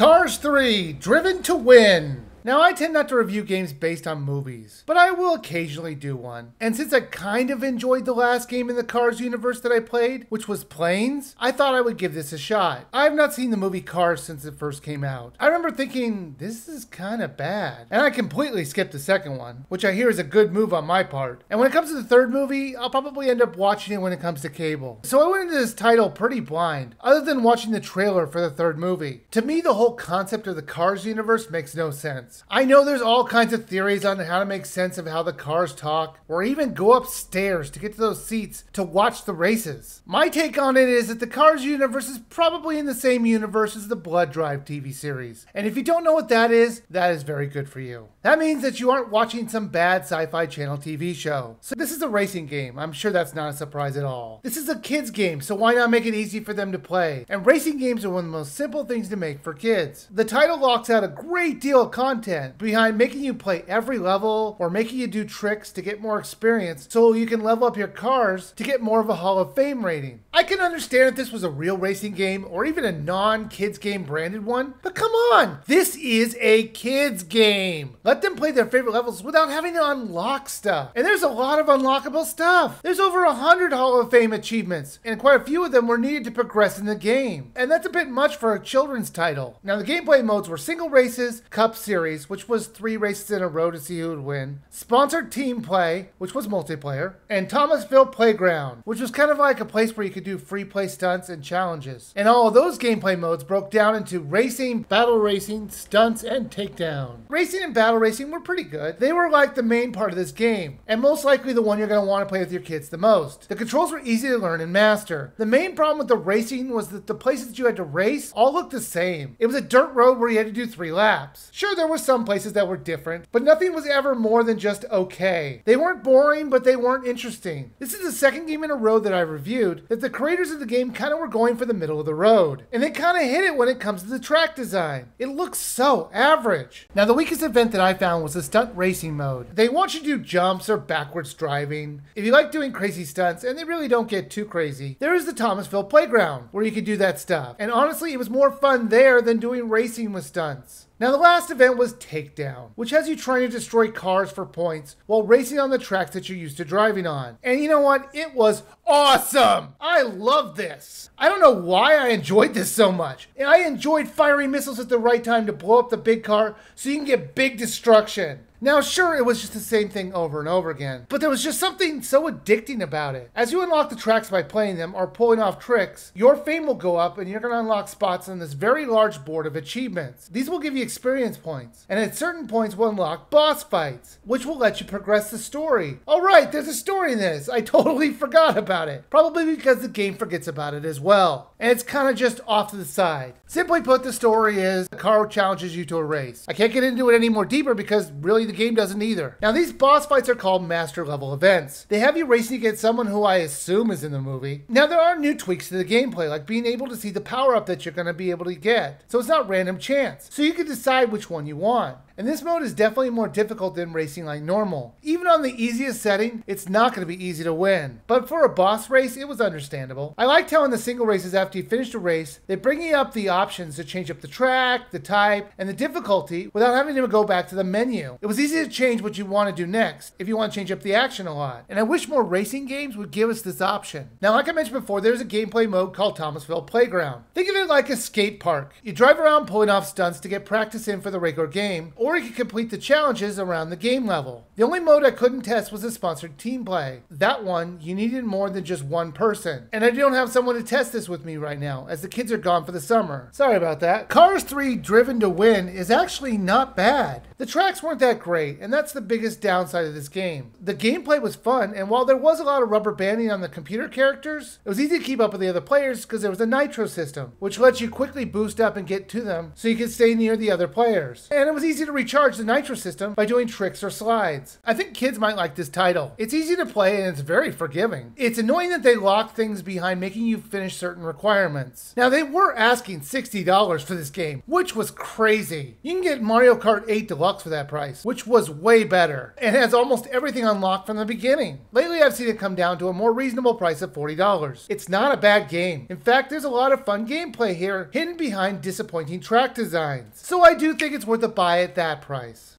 Cars 3, Driven to Win. Now, I tend not to review games based on movies, but I will occasionally do one. And since I kind of enjoyed the last game in the Cars universe that I played, which was Planes, I thought I would give this a shot. I have not seen the movie Cars since it first came out. I remember thinking, this is kind of bad. And I completely skipped the second one, which I hear is a good move on my part. And when it comes to the third movie, I'll probably end up watching it when it comes to cable. So I went into this title pretty blind, other than watching the trailer for the third movie. To me, the whole concept of the Cars universe makes no sense. I know there's all kinds of theories on how to make sense of how the cars talk, or even go upstairs to get to those seats to watch the races. My take on it is that the Cars universe is probably in the same universe as the Blood Drive TV series. And if you don't know what that is very good for you. That means that you aren't watching some bad Sci-Fi Channel TV show. So this is a racing game. I'm sure that's not a surprise at all. This is a kid's game, so why not make it easy for them to play? And racing games are one of the most simple things to make for kids. The title locks out a great deal of content behind making you play every level or making you do tricks to get more experience so you can level up your cars to get more of a Hall of Fame rating. I can understand if this was a real racing game or even a non-kids game branded one, but come on, this is a kids game. Let them play their favorite levels without having to unlock stuff. And there's a lot of unlockable stuff. There's over 100 Hall of Fame achievements, and quite a few of them were needed to progress in the game. And that's a bit much for a children's title. Now, the gameplay modes were single races, Cup Series, which was 3 races in a row to see who would win, sponsored team play, which was multiplayer, and Thomasville Playground, which was kind of like a place where you could do free play stunts and challenges. And all of those gameplay modes broke down into racing, battle racing, stunts, and takedown. Racing and battle racing were pretty good. They were like the main part of this game, and most likely the one you're going to want to play with your kids the most. The controls were easy to learn and master. The main problem with the racing was that the places that you had to race all looked the same. It was a dirt road where you had to do 3 laps. Sure, there were some places that were different, but nothing was ever more than just okay. They weren't boring, but they weren't interesting. This is the second game in a row that I reviewed that the creators of the game kind of were going for the middle of the road. And they kind of hit it when it comes to the track design. It looks so average. Now, the weakest event that I found was the stunt racing mode. They want you to do jumps or backwards driving. If you like doing crazy stunts, and they really don't get too crazy, there is the Thomasville Playground where you could do that stuff. And honestly, it was more fun there than doing racing with stunts. Now, the last event was Takedown, which has you trying to destroy cars for points while racing on the tracks that you're used to driving on. And you know what? It was awesome! I love this! I don't know why I enjoyed this so much. And I enjoyed firing missiles at the right time to blow up the big car so you can get big destruction. Now, sure, it was just the same thing over and over again, but there was just something so addicting about it. As you unlock the tracks by playing them or pulling off tricks, your fame will go up and you're going to unlock spots on this very large board of achievements. These will give you experience points, and at certain points will unlock boss fights, which will let you progress the story. Oh right, there's a story in this. I totally forgot about it. Probably because the game forgets about it as well. And it's kind of just off to the side. Simply put, the story is the car challenges you to a race. I can't get into it any more deeper because really the game doesn't either. Now, these boss fights are called master level events. They have you racing against someone who I assume is in the movie. Now, there are new tweaks to the gameplay, like being able to see the power up that you're going to be able to get. So it's not random chance. So you can decide which one you want. And this mode is definitely more difficult than racing like normal. Even on the easiest setting, it's not going to be easy to win. But for a boss race, it was understandable. I liked how in the single races after you finish a race, they bring you up the options to change up the track, the type, and the difficulty without having to go back to the menu. It was easy to change what you want to do next if you want to change up the action a lot. And I wish more racing games would give us this option. Now, like I mentioned before, there's a gameplay mode called Thomasville Playground. Think of it like a skate park. You drive around pulling off stunts to get practice in for the regular game, or you can complete the challenges around the game level. The only mode I couldn't test was the sponsored team play. That one, you needed more than just one person. And I don't have someone to test this with me right now, as the kids are gone for the summer. Sorry about that. Cars 3 Driven to Win is actually not bad. The tracks weren't that great, and that's the biggest downside of this game. The gameplay was fun, and while there was a lot of rubber banding on the computer characters, it was easy to keep up with the other players because there was a nitro system, which lets you quickly boost up and get to them so you could stay near the other players. And it was easy to recharge the nitro system by doing tricks or slides. I think kids might like this title. It's easy to play and it's very forgiving. It's annoying that they lock things behind making you finish certain requirements. Now they were asking $60 for this game, which was crazy. You can get Mario Kart 8 Deluxe for that price, which was way better, and has almost everything unlocked from the beginning. Lately I've seen it come down to a more reasonable price of $40. It's not a bad game. In fact, there's a lot of fun gameplay here, hidden behind disappointing track designs. So I do think it's worth a buy at that price.